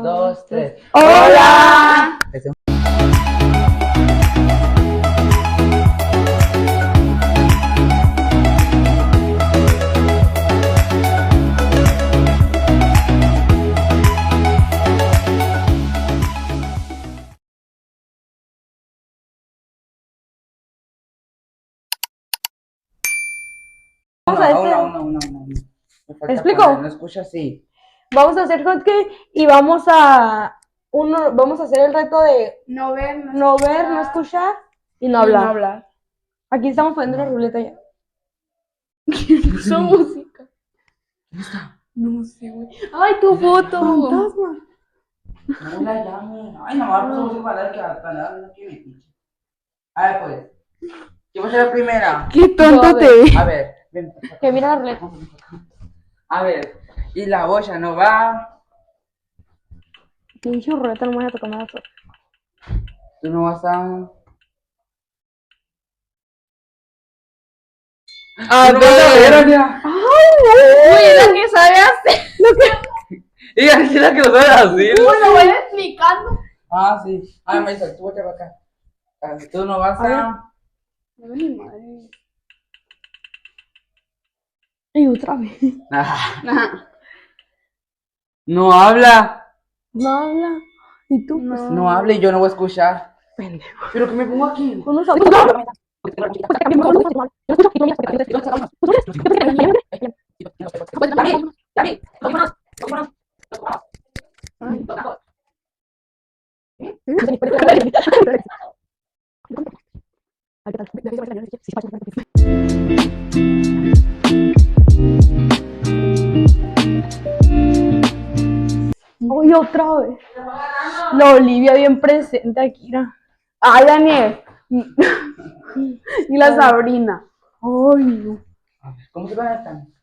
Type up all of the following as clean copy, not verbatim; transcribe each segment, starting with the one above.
2, 3. ¡Hola! Una. Me falta ¿Explico? poner, no escucha así. Vamos a hacer hotkey y vamos a hacer el reto de No ver, no ver, no escuchar y no hablar. Aquí estamos poniendo la ruleta ya. Su música. No sé, güey. ¡Ay, tu foto! Fantasma. No la llame. Ay, no, vamos a música para dar no tiene pinche. A ver, pues. ¿Quién va a ser la primera? ¡Qué tonto te ves! A ver, ven. Que mira la ruleta. A ver, y la boya no va. Pinche ruleta, no me voy a tocar nada. Tú no vas a. ¡Ah, Tú no vas a ver, Ania. Uy, la que sabe hacer. Ella es la que lo sabe hacer. Bueno, voy explicando. Ah, sí. Ah, me dice, tú vete para acá. Tú no vas a. No, mi madre. Y otra vez. Ah, Ajá. no habla. No habla. ¿Y tú? Pues, No habla y yo no voy a escuchar. pendejo. ¿Pero qué me pongo aquí? Unos audífonos. Hoy otra vez. La Olivia bien presente aquí. Mira. ¡Ay, Daniel! Y la Sabrina. Ay, no. A ver, ¿cómo se conectan?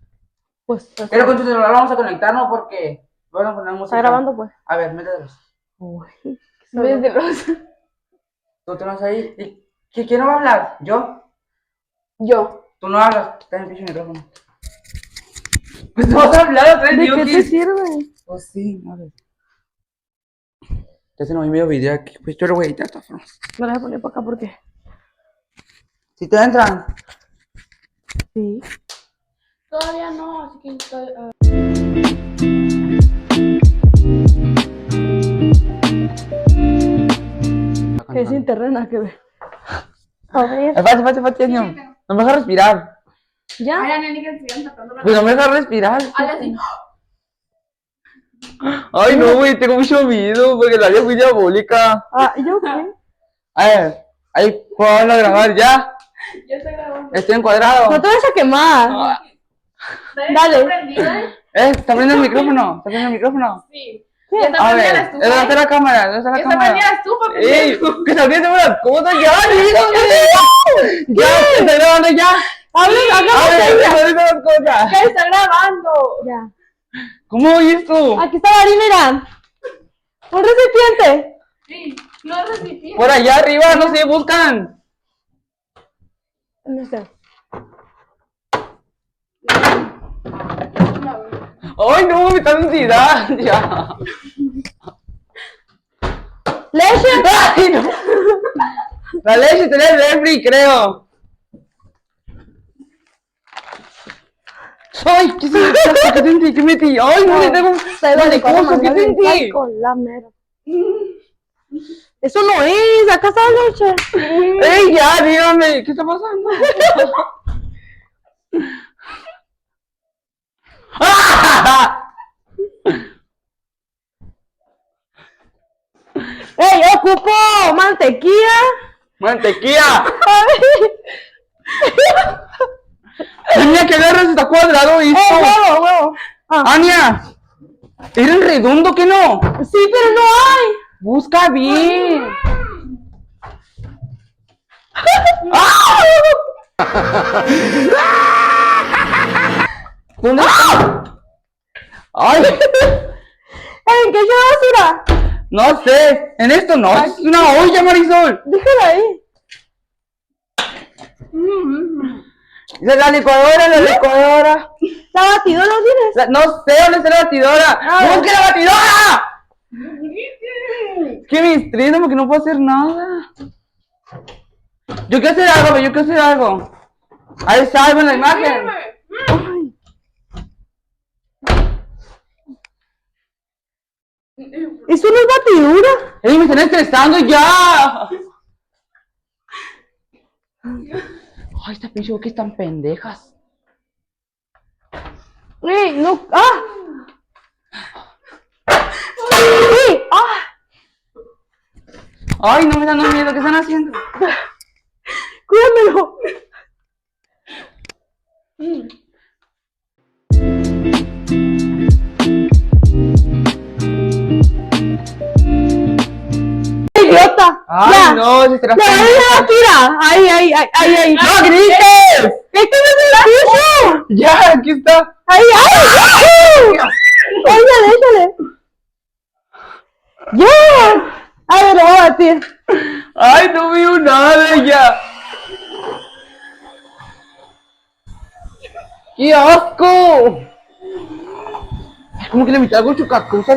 Pues Pero con tu celular vamos a conectarnos porque vamos a poner música. está grabando, pues. A ver, mételos. Uy, Desde los... Tú te vas ahí. ¿Y quién no va a hablar? ¿Yo? Yo. Tú no hablas. Está en el pinche micrófono. Pues no vas a hablar otra vez, ¿de tío. qué te sirve? Pues sí, a ver. Ya se nos medio video aquí. Pues yo lo voy a editar de todas formas. Me la voy a poner para acá porque. Si te entran. Sí. Todavía no, así que estoy... Que es internet, nada que ver. A ver. Espérate, niño. No me deja respirar. Ay, ¿Ya? Daniel, ni que sigan sacando la... Pues no me deja respirar. Hazle así. Ay, no, güey, tengo mucho miedo porque la vida es muy diabólica. Ah, ¿yo qué? A ver, ahí puedo grabar ya. Ya estoy grabando. Estoy encuadrado. No te vas a quemar. Ah, Dale. ¿Está prendida? ¿está prendiendo el micrófono? ¿Está prendiendo el micrófono? Sí. ¿Qué? Ya está A prendida la ver, estufa. ¿dónde está la cámara? ¿Dónde está la Ya está cámara? prendida la estufa, ¡Ey! pendejo. ¡Que también tengo las cosas ya! ¡Dígame! ¡Ya! ¡Está grabando ya! Habla, ¡A ver! ¿Dónde están las cosas? Ya está grabando. Ya. ¿Cómo oíste? Aquí está la harina. Un recipiente. Sí. No recibí. Por allá arriba, no sé, buscan. No sé. ¡Ay, no! ¡Me está ansiedad! ¡Ya! ¡Leche! ¡Ay, no! La leche tenía el refri, creo. ¡Ay! ¿Qué es eso? ¿Qué sentí? ¿Qué metí? ¡Ay, no! Le tengo un maricoso. ¿Qué sentí? Con la mera. Eso no es. Acá está la leche. ¡Ey, ya! Dígame. ¿Qué está pasando? ¡Ah! ¡Ey, yo ocupo mantequilla! ¡Mantequilla! ¡Ania, que agarras! Está cuadrado esto. ¡Huevo! ¡Ania! ¿Era el redondo que no? Sí, pero no hay. Busca bien. ¿Dónde está? ¡Ay! ¿En qué lleva basura? No sé. En esto no. Es una olla, Marisol. Déjala ahí. La licuadora. ¿La batidora no tienes? No sé dónde está la batidora. ¡Busque la batidora! que me estresa porque no puedo hacer nada. Yo quiero hacer algo, yo quiero hacer algo. Ahí está, ahí va la imagen. Ay. ¿Eso no es batidura? ¡Ey, me están estresando ya! Ay, estas pinches que están pendejas. ¡Ey, no! ¡Ah! ¡Sí! ¡Ah! Ay, no me están dando miedo, ¿qué están haciendo? ¡Cuídamelo! ¡Idiota! Ay, ¡Ya! no, se estará ¡Ya, ya, tira! ¡Ay, ay, ay, ay, ay! ¡No grites! ¡Es que no se escucha! Ya, aquí está. ¡Ay, ay! ¡Échale, échale! ¡Ya! A ver, lo voy a batir. Ay, no veo nada de ella. ¡Qué asco! Es como que le metí algo chucacusa.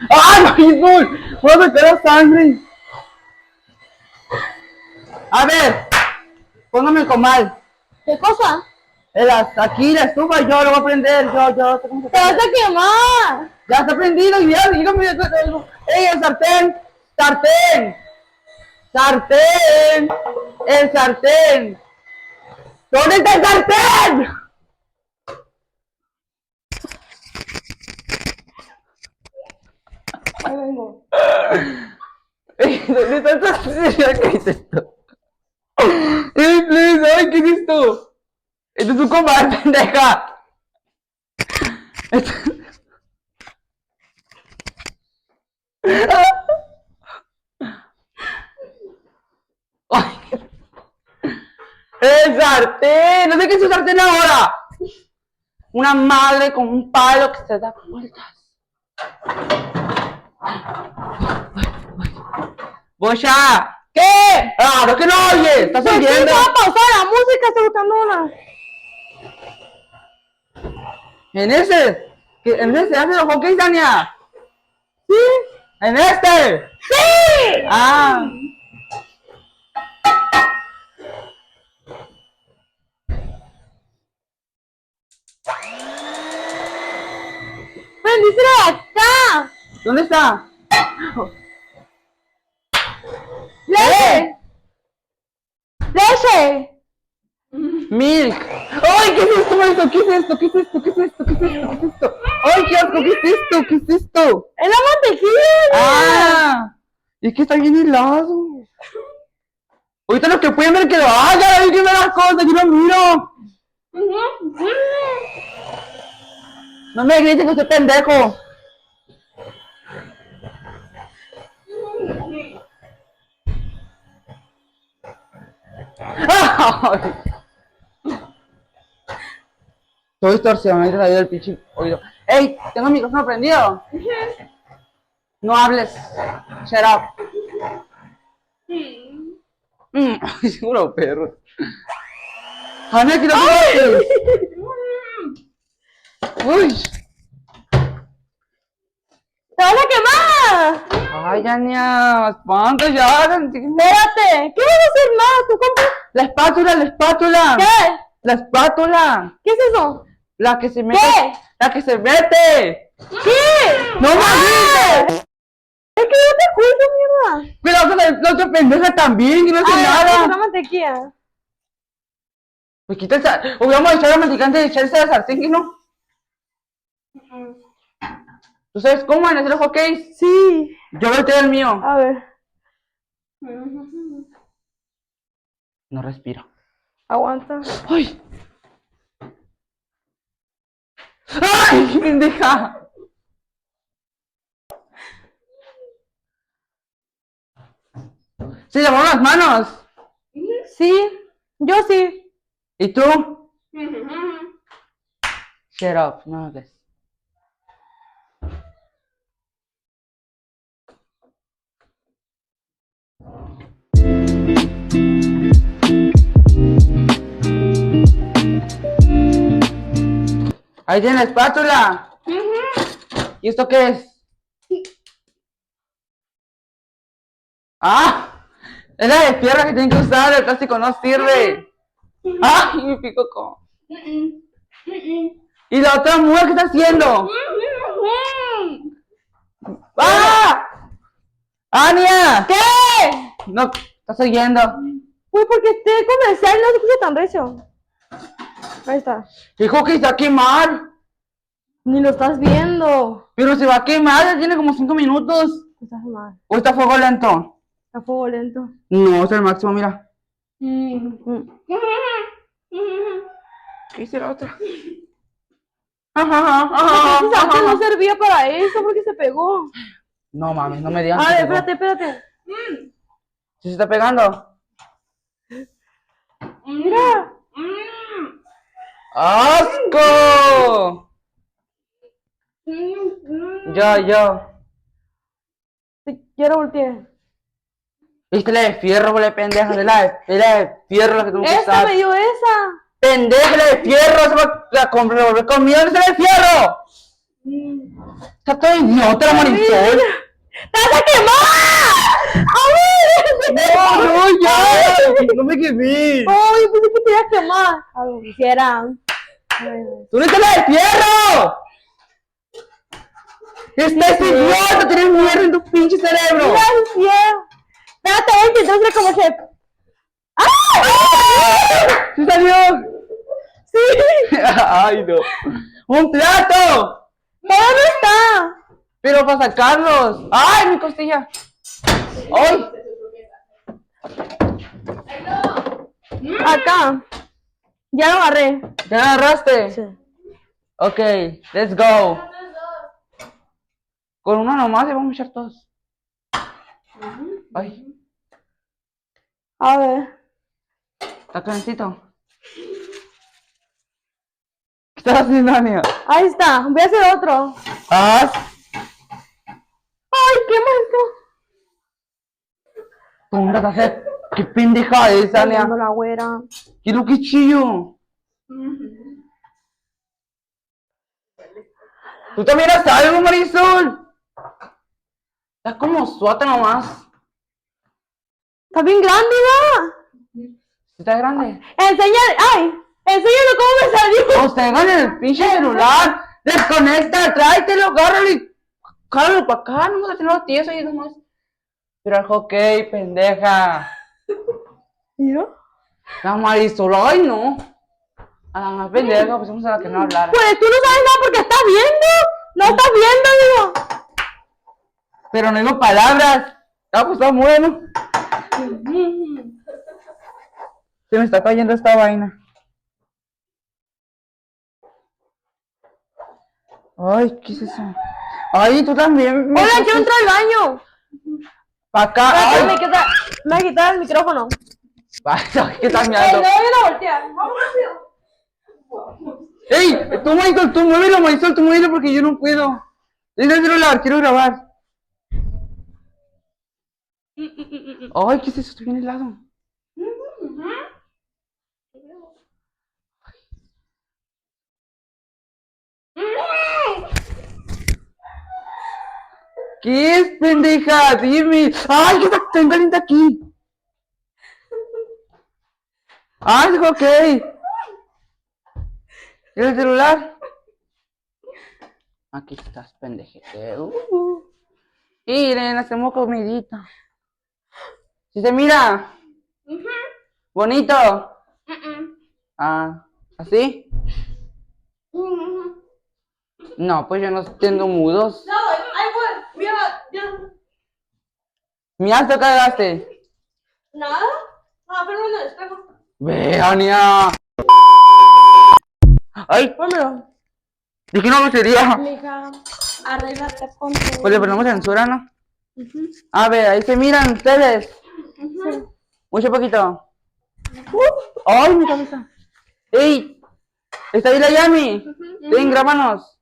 ¡Ay, no! ¡Voy a meter la sangre! A ver, póngame el comal. ¿Qué cosa? Aquí la estufa, yo lo voy a prender. Yo, ¿cómo se ¡Te vas prende? a quemar! Ya está prendido, ya, dígame. ¡Ey, el sartén! ¡Sartén! ¡Sartén! ¡El sartén! ¿Dónde está el sartén? Ahí vengo. ¿Dónde está el sartén? ¿Qué es esto? ¡Ey, please! ¡Ay, qué es esto! ¡Esto es un comal, pendeja! ¡Ay! ¡El sartén! No sé qué es un sartén ahora. Una madre con un palo que se da vueltas. ¡Bocha! ¿Qué? ¡Claro que no oyes! ¿Estás Pues sí, oyendo? va a pausar la música, está buscando una. ¿En ese? ¿En ese hace los hockeys, Dania? ¿Sí? ¿En este? ¡Sí! Ah. ¡Prendíselo de acá! ¿Dónde está? ¡Leche! ¡Leche! Milk. ¡Ay, qué es esto! ¿Qué es esto? ¿Qué es esto? ¿Qué es esto? ¿Qué es esto? ¿Qué es esto? ¡Ay, qué asco! ¿Qué es esto? ¿Qué es esto? ¡Es la mantequilla! ¡Ah! Es que está bien helado. Ahorita los que pueden ver que lo hagan, hay que ver las cosas, yo lo miro. No me grites que soy pendejo. ¡Ay! Todo distorsionado, ahí te salió el pinche oído. ¡Ey! Tengo el micrófono prendido. No hables. Shut up. Ay, seguro perro. Ana, que no te Uy. ¡Te vas a quemar! Ay, Ania, espanta ya. Espérate, ¿qué vas a hacer más? ¿Tú compras? La espátula, la espátula. ¿Qué? La espátula. ¿Qué es eso? La que se mete. ¿Qué? La que se mete. ¿Qué? No me grites. Es que yo te escucho, mierda. Pero la otra pendeja también, que no hace Ay, nada. la mantequilla. Pues quita el sartén. Hubiéramos echado la mantequilla antes de echarse la sartén, ¿que no? ¿Tú sabes cómo van a hacer los hockeys? Sí. Yo volteo el mío. A ver. No respiro. Aguanta. ¡Ay! ¡Ay, pendeja! ¿Se lavaron las manos? Sí. Yo sí. ¿Y tú? Shut up, no hables. Ahí tiene la espátula. ¿Y esto qué es? ¡Ah! Es la de fierro que tienen que usar, el plástico no sirve. ¡Ay! Me pico con. ¿Y la otra mujer qué está haciendo? ¡Ah! ¡Ania! ¿Qué? No, estás oyendo. Uy, porque este comercial no se escucha tan recio. Ahí está. Dijo que se va a quemar. Ni lo estás viendo. Pero se va a quemar, ya tiene como 5 minutos. Estás mal. ¿O está a fuego lento? A fuego lento. No, es el máximo, mira. ¿Qué hice la otra? Entonces antes no servía para eso porque se pegó. No mames, no me digas. A que ver, pegó. espérate. ¿Sí se está pegando? Mira. ¡Asco! Yo. Te quiero voltear. ¿Viste la de fierro, güey, pendeja? Es la de fierro la que tengo que Esta usar. me dio esa. ¡Pendeja, la de fierro! Se va a revolver conmigo, ¡no es la de fierro! Está todo idiota la Marisol. ¡Te vas a quemar! ¡No, ya! ¡No me quemé! ¡Ay, pensé que te iba a quemar! Algo quisiera. ¿Dónde está la de fierro? ¡Estás idiota! ¡Tienes mierda en tu pinche cerebro! Mira, cielo. Espérate, voy a intentar hacer como que... ¡Ah! ¡Sí salió! ¡Sí! ¡Ay, no! ¡Un plato! ¿Dónde está? ¡Pero para sacarlos! ¡Ay, mi costilla! ¡Ay! Acá. Ya lo agarré. ¿Ya la agarraste? Sí. Ok, let's go. Con uno nomás y vamos a echar todos. Ay, A ver. está calentito. ¿Qué estás haciendo, Ania? Ahí está. Voy a hacer otro. ¡Haz! ¡Ay, qué manto! ¿Cómo vas a hacer? ¡Qué pendeja es, Ania! Saliendo la güera. ¡Qué lo que chillo! ¿Tú también haces algo, Marisol? Estás como suata nomás. Está bien grande, ¿va? ¿Está grande? Enseñale. ¡Ay! Enséñale cómo me salió. O sea, en el pinche celular. Desconecta, tráetelo, agárralo y jálalo para acá. No vas a tenerlo tieso y nomás. Pero al hockey, pendeja. ¿Mira? La Marisol, ay no. A la más pendeja, pues vamos a la que no hablara. Pues tú no sabes nada porque estás viendo. No estás viendo, digo. Pero no digo palabras. Ah, pues está bueno. Se me está cayendo esta vaina. Ay, ¿qué es eso? Ay, tú también. Hola, quiero entrar al baño. Pa' acá. Espérate, Ay, me voy a quitar el micrófono. ¿qué estás No, mirando? yo la voltear. Vamos rápido. ¡Ey! Tú, Marisol, tú muévelo, Marisol, tú muévelo porque yo no puedo. Es el celular, quiero grabar. Ay, ¿qué es eso? Estoy bien helado. ¿Qué es, pendeja? Dime. ¡Ay, qué está tan caliente aquí! ¡Ay, ok! ¿Quieres el celular? Aquí estás, pendejete. Miren, hacemos comidita. ¿Sí se mira? ¿Bonito? Ah, ¿así? No, pues yo no tengo mudos. No, ahí fue. Mira, ya. Mira, ¿te cagaste? Nada. Ah, pero en el espejo. Ve, Ania. Ay, Pónmelo. dije una grosería. Mija, arréglate con tu... Pues le ponemos censura, ¿no? A ver, ahí se miran ustedes. Mucho poquito. ¡Ay, mi cabeza! ¡Ey! ¿Está ahí la Yami? Ven, grábanos.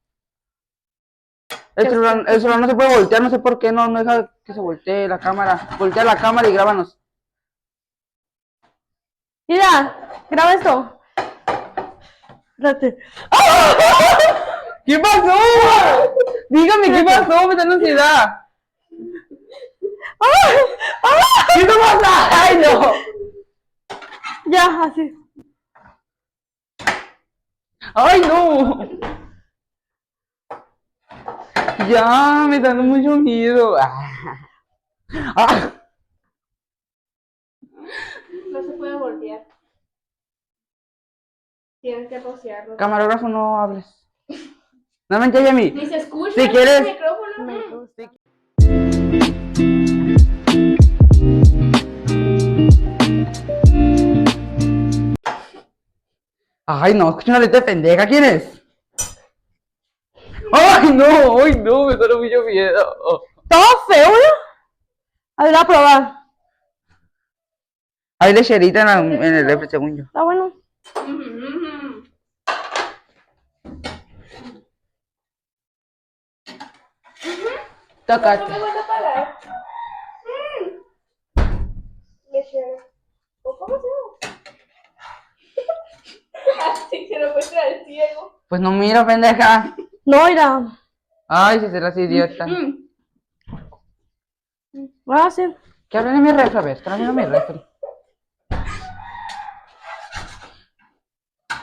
El celular no se puede voltear, no sé por qué, no deja que se voltee la cámara. Voltea la cámara y grábanos. Mira, graba esto. Espérate. ¿Qué pasó? Dígame, ¿qué pasó? Me da ansiedad. ¿Qué te pasa? ¡Ay, no! Ya, así. ¡Ay, no! Ya, me está dando mucho miedo. Ah. No se puede voltear. Tienes que posearlo. Camarógrafo, no hables. No me entiendes a mí. Ni se escucha. Si quieres- El micrófono. Me gusta. Ay, no, escucha una letra de pendeja. ¿Quién es? Ay, no, me está dando mucho miedo. Todo feo, ¿no? A ver, a probar. Hay lecherita en el refri, según yo. Está bueno. Tócate. No me voy a pagar. Lechera. ¿O cómo se llama? Así se lo muestra al ciego. Pues no miro, pendeja. No, mira. Ay, si serás idiota. Ah, sí. ¿Qué hablan en mi refri? A ver, tráeme mi refri.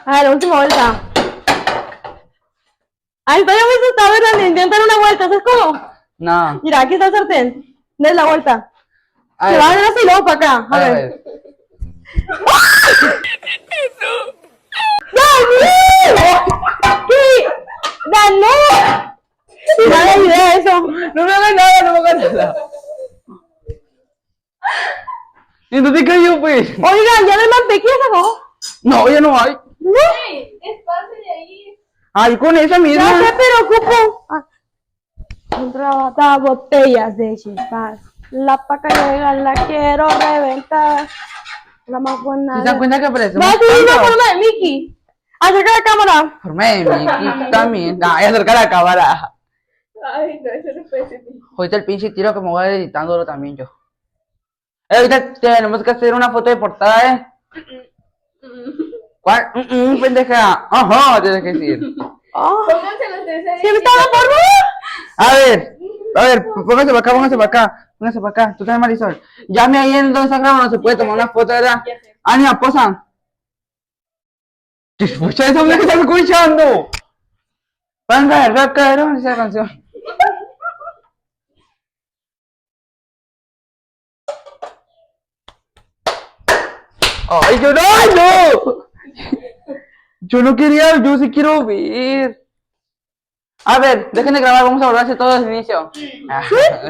A ver, última vuelta. Ahí está, ya me está ver, intentan una vuelta, ¿sabes cómo? No. Mira, aquí está el sartén. Den la vuelta. A Se ver, va a ver así y luego para acá. A ver. ¿Qué? ¡Ganó! Mala idea eso. No me hagas nada, no me hagas nada. Entonces, ¿qué yo, pues? Oigan, ¿ya no hay mantequilla, sacó? No, ya no hay. No. ¡Ey! ¡Espacio de ahí! Ay, con esa misma. Ya sé, pero ocupo. Contrabata botellas de chispas. La paca llega, la quiero reventar. La más buena. ¿Se dan cuenta que aparece? Va a subir la forma de Mickey. Acerca la cámara. Forma de Mickey también. Ay, acerca la cámara. Ay, no, eso no puede ser. Ahorita el pinche tiro que me voy editándolo también yo. Ahorita tenemos que hacer una foto de portada, ¿Cuál? Pendeja. Ajá, tienes que decir. Oh. Pónganse los tres ahí. ¿Sí me estaba por A ver, póngase para acá, póngase para acá. Tú también, Marisol. Llame ahí en donde está grabando, no se puede tomar una foto, ¿verdad? Ya sé. Ania, posa. ¿Te escucha esa música que estás escuchando? Van a ver, cabrón, esa canción. ¡Ay, yo no! ¡Ay, no! Yo no quería, yo sí quiero ver. A ver, dejen de grabar, vamos a volver a hacer todo desde el inicio.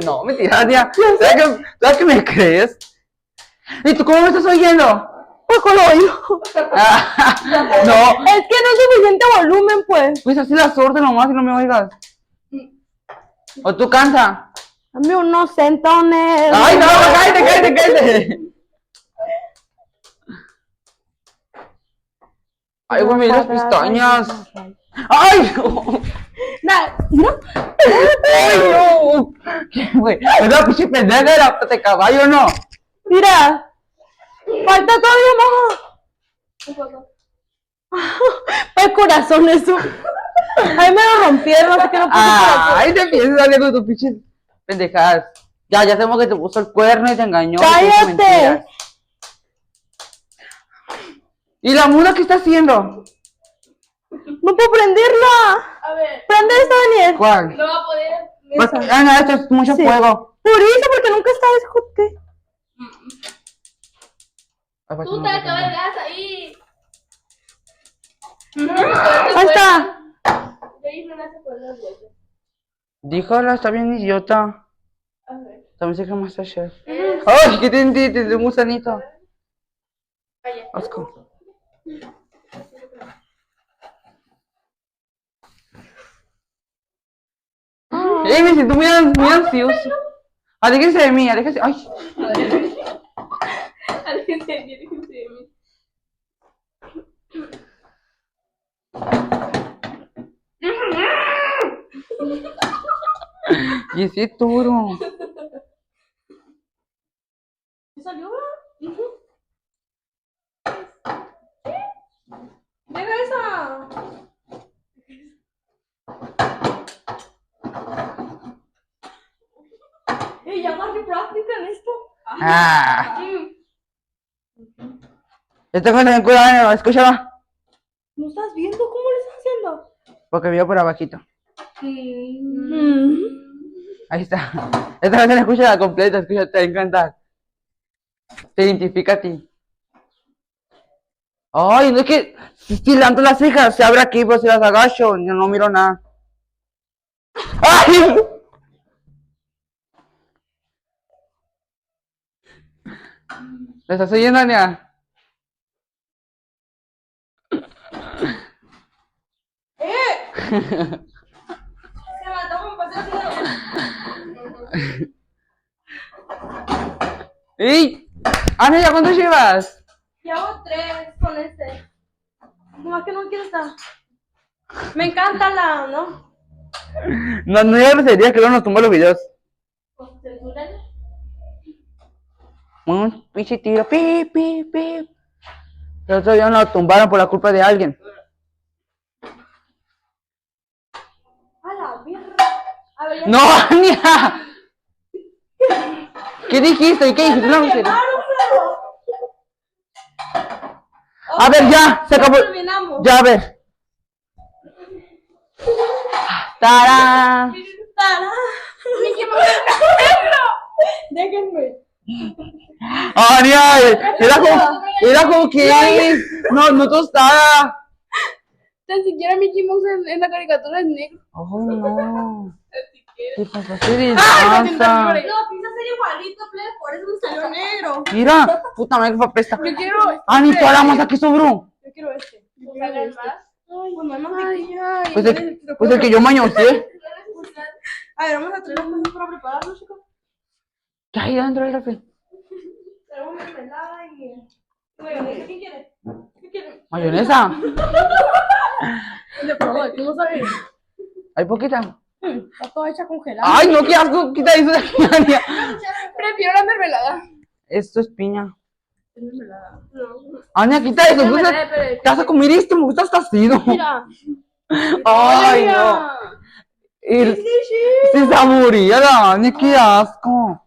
No, mentira, tía. ¿Sabes que me crees? ¿Y tú cómo me estás oyendo? Pues con lo oído. No, Es que no es suficiente volumen, pues. pues así la sorte nomás y no me oigas. O tú canta. Dame unos centones. Ay, no, cállate. Ay, güey, mira las pestañas. Ay, no. No. Ay, no. ¿Qué, güey? Es la pinche pendeja de la pata de caballo, ¿no? Mira. Falta todavía más. El corazón eso. A mí me lo rompieron, así que no puse corazón. Ay, te empiezas a con tus pinches pendejadas. Ya sabemos que te puso el cuerno y te engañó. ¡Cállate! ¿Y la mula qué está haciendo? No puedo prenderla. A ver, Prende esta, Daniel. ¿Cuál? no va a poder. Porque, no, esto es mucho Sí. fuego. Por eso, porque nunca está discutiendo. Tú te acabas de gas ahí. Ahí está. De ahí no hace por las vueltas. Díjala, está bien idiota. A ver. También sé que Masterchef. ¡Ay, qué tentite de un gusanito! Vaya. Asco. Me siento muy ansioso. Aléjense de mí, aléjense. Ay, Aléjense de mí. y ese toro. ¿Qué salió? Deja esa. Ah. Yo tengo que tener cuidado, escúchame. ¿No estás viendo cómo le estás haciendo? Porque vio por abajito. Mm. Ahí está. Esta canción escucha la completa, escucha, te va a encantar. Te identifica a ti. Ay, no es que si levanto las cejas, se abre aquí, pero si las agacho, yo no miro nada. ¡Ay! ¿Le estás oyendo, Ania? Se mató con paseo. ¡Ey! Ania, ¿ya cuánto llevas? Llevo 3 con este. Nomás que no quiero estar. Me encanta la, ¿no? No hay grosería que luego nos tumba los videos. Pues censúrale. Un pinche tiro, pip, pip, pip. El otro día nos tumbaron por la culpa de alguien. A la birra. A ver, ya. ¡No, Ania! ¿Qué dijiste? ¿Y qué dijiste? No, ¡Qué no, malo, claro! a ver, ya, se acabó. Terminamos. Ya, a ver. ¡Tarán! ¡Tara! Déjenme. ¡Ania! Era como que no tostada. Tan siquiera Mickey Mouse en la caricatura es negro. ¡Ay, no! ¿Qué pasa? ¿Qué ¡Ay, descansa? me siento libre! No, piensa ser igualito, plebe, por eso me salió negro. Mira, puta madre, que apesta. Yo quiero. ¡Ani, toda la masa que sobró! Yo quiero este. Yo quiero este. Pues no hay Ay, mantequilla. ay. Pues el que yo mañosé. A ver, vamos a traer las cosas para prepararlo, chicos. ¿Qué hay dentro del refri? Tenemos mermelada y mayonesa. ¿Quién quiere? ¿Qué quiere? ¿Mayonesa? De probar, tú no sabes. ¿Hay poquita? Está toda hecha congelada. ¡Ay, no, qué asco! Quita eso de aquí, Ania. Prefiero la mermelada. Esto es piña. Mermelada. Ania, quita eso. ¿Qué vas a comer esto? Me gusta hasta ácido. Mira. ¡Ay, no! Se saborea la Ania, qué asco.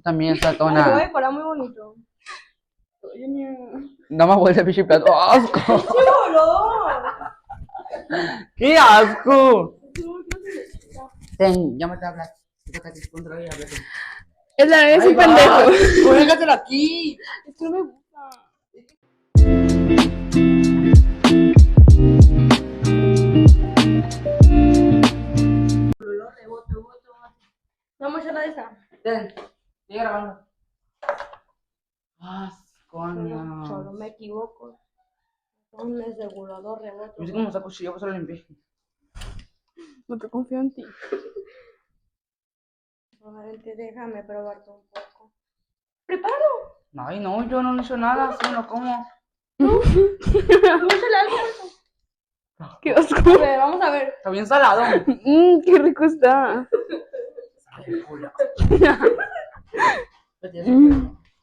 También está Lo voy a tona. decorar muy bonito. Da más vuelta el pinche plato. ¡Asco! ¡Qué olor! ¡Qué asco! Ten, llámate a hablar. Controla y háblate. Es la vez un pendejo. ¡Cuélgatelo aquí! Es que no me gusta. Vamos a echar la de esa. Ten, sigue grabando. Asco, Ania. Solo me equivoco. Un asegurador rebote. Yo sé cómo saco cuchillo, pues lo limpié. No te confío en ti. Solamente déjame probarte un poco. ¡Prepáralo! Ay, no, yo no he hecho nada, así no como. Échale algo. Qué asco. A ver, vamos a ver. Está bien salado. Qué rico está.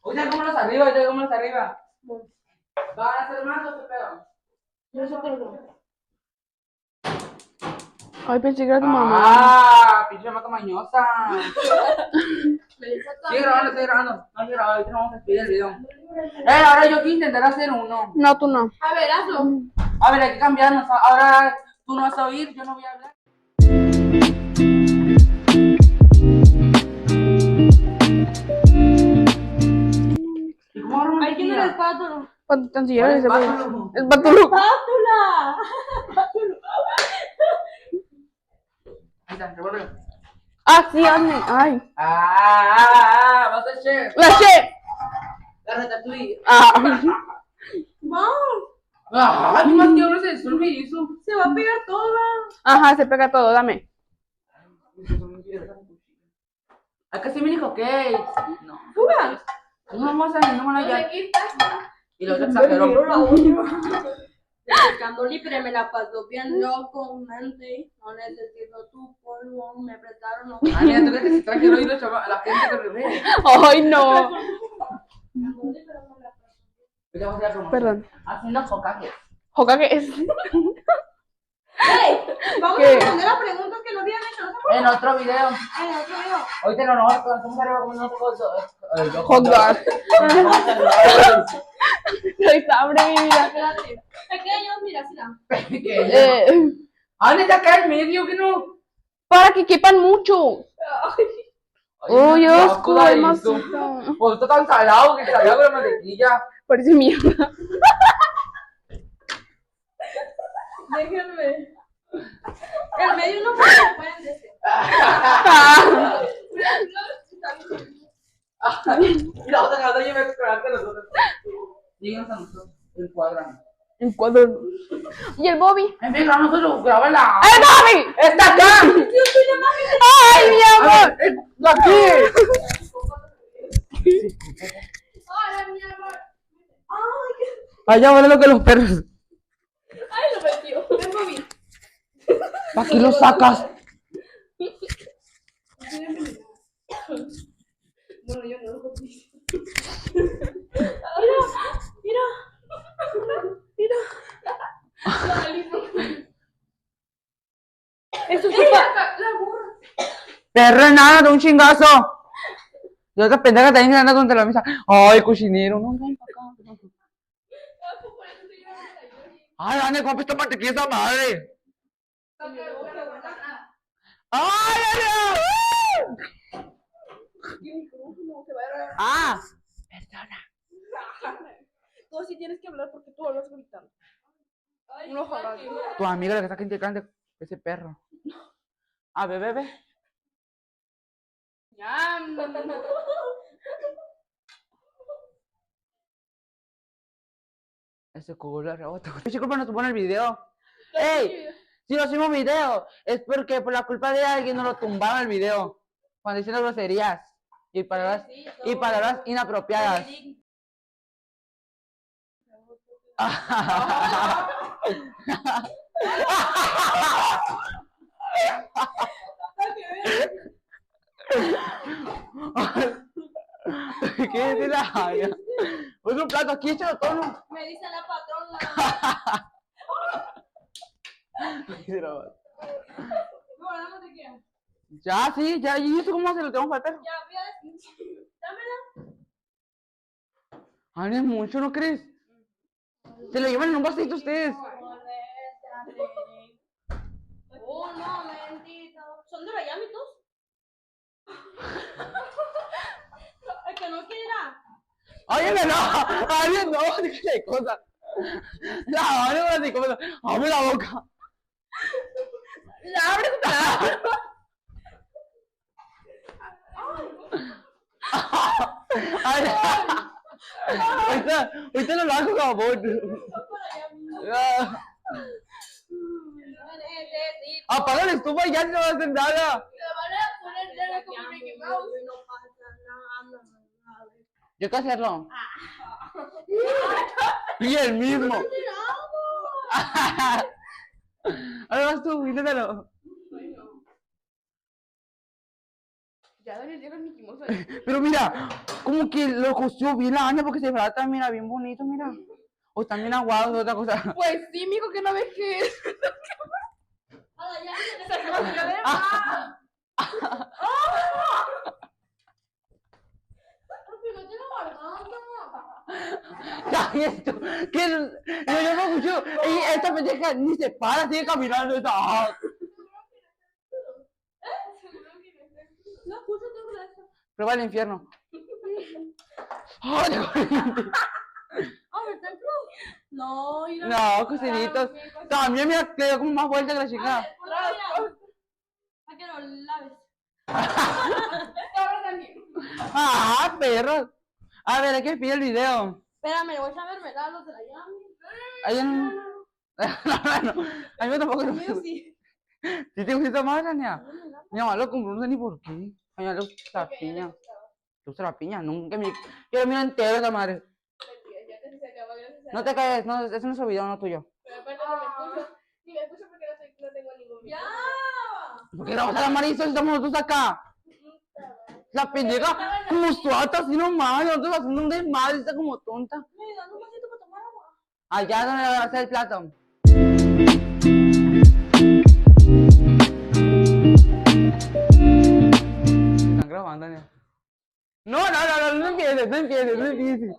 Ahorita cómonos arriba, ahorita cómonos arriba. ¿Van a hacer más o qué pedo? Yo sé perdón. Ay, pensé que era tu mamá. Ah, pinche maca mañosa. Sigue grabando, sigue grabando. No, sigue grabando, ahorita vamos a despedir el video. Ahora yo quiero intentar hacer uno. No, tú no. A ver, hazlo. A ver, hay que cambiarnos. Ahora tú no vas a oír, yo no voy a hablar. ¿Y cómo ahora Ahí tiene la espátula. Tan siquiera ¿Cuál se puede. espátula? Es Batulu. ¡Espátula! Ahí está, revuélvelo. Ah, sí, hazme. Ay. Vas a hacer. La che. La ratatouille. Ah. ¡Vamos! Ay, más que ahora se destruye eso. Se va a pegar toda. Ajá, se pega todo, dame. Acá sí me dijo que. No. ¡Fuga! No más no me la ya. Aquí está. Y lo exageró. la última. Explicando libre, me la pasó bien loco, mente. No necesito tu polvo, me prestaron los. Ah, mira, tú que te trajeron y la gente que ve. Ay, no. Perdón. Haciendo focajes. Joca, ¿qué es? ¡Ey! Vamos ¿Qué? a responder las preguntas que nos habían hecho. ¿No se acuerdan? En otro video. En otro video. Ahorita no, estamos arriba con unos Hot dog. Soy hambre, mi vida. Espérate. Pequeños, mira, sí da. ¿Dónde está acá en medio que no? Para que quepan mucho. Uy, oscuro, es más. Pues está tan salado que salía con la mantequilla. Parece mierda. Déjenme. El medio no pueden decir. Y la otra yo me esperaba que nosotros. Díganos a nosotros, el cuadrado. El cuadro. ¿Y el Bobby? En fin, nosotros grabala. ¡El Bobby! ¡Está acá! ¡Ay, mi amor! ¡Aquí! Hola, mi amor. Allá vale lo que los perros. Ay, lo metió. Ven, Bobby. ¿Para qué lo sacas? Bueno, yo no. Eso es La burra. Perro, nada, de un chingazo. Y otra pendeja también anda contra la mesa. Ay, cochinero, no, ven para acá. Ay, Dani, compra esta mantequilla esa madre. Ay, Dani. Ah, perdona. Tú sí tienes que hablar porque tú hablas gritando. No jodas. Tu amiga la que está criticando ese perro. A ver, bebé. Ese culo rebota. ¿Qué culpa no se pone el video? ¡Ey! Si no hicimos video, es porque por la culpa de alguien nos lo tumbaron el video. Cuando dicen groserías y palabras inapropiadas. ¿Qué es la jaya? Pues un plato aquí, échalo todo, ¿no? Me dice la patrona. No, nada más te quiero. Ya, sí, ya, ¿y eso cómo se lo tenemos para el perro? Ya, voy a dámela. Ah, no es mucho, ¿no crees? Se lo llevan en un vasito ustedes. Un momentito. ¿Son de Miami todos? El que no quiera. Óyeme, no, ay, no, dígale cosas. No, no, así como, abre la boca. ¡Abre tu Ay, ahorita lo hago cabrón. Apaga la estufa y ya no va a hacer nada. No pasa nada. Yo qué hacerlo. Y el mismo. Ahora vas tú, inténtalo. Ya, Daniel, llega el Mickey Mouse. Pero mira, como que lo cosió bien la Ana porque se trata, mira, bien bonito, mira. O también aguado de otra cosa. Pues sí, mijo, que no ves que es. Ya, esto, que yo no escucho. Y esta pendeja ni se para, sigue caminando. Esta. Prueba el infierno. Ay, No, mira. no, cocinitos. También mira, le dio como más vuelta que la chica. Para que lo laves. Ah, perro. A ver, hay que pedir el video. Espérame, voy a saber los de la llave. Ahí no. No, a mí tampoco me gusta. Sí. ¿Sí te gusta más, Tania? Mi mamá lo compró, no sé ni por qué. A mí me gusta la piña. ¿Te gusta la piña? Nunca me... Yo lo miro entero esa madre. No te calles, no, es nuestro video, no tuyo. Pero aparte no me escucho. Ni me escucho porque no tengo ningún video. ¡Ya! ¿Por qué grabas a la Marisol si estamos nosotros acá? La pendeja como suata, así nomás, nosotros haciendo un desmadre, está como tonta. Me dan un vasito para tomar agua. Allá donde le va a hacer el plato. grabando, Daniel. No empieces.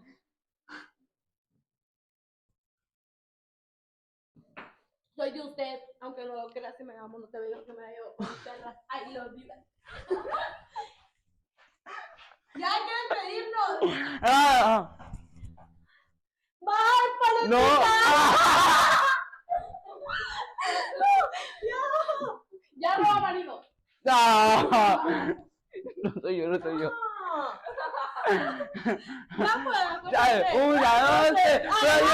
Soy de usted, aunque no lo creas, si me amo, no te veo que me veo con perras. I love you. Ya quieren pedirnos. Bye, paleta. No. Ya no, marido. No soy yo. Ya pues. Ya, 1, 2, 3, soy yo.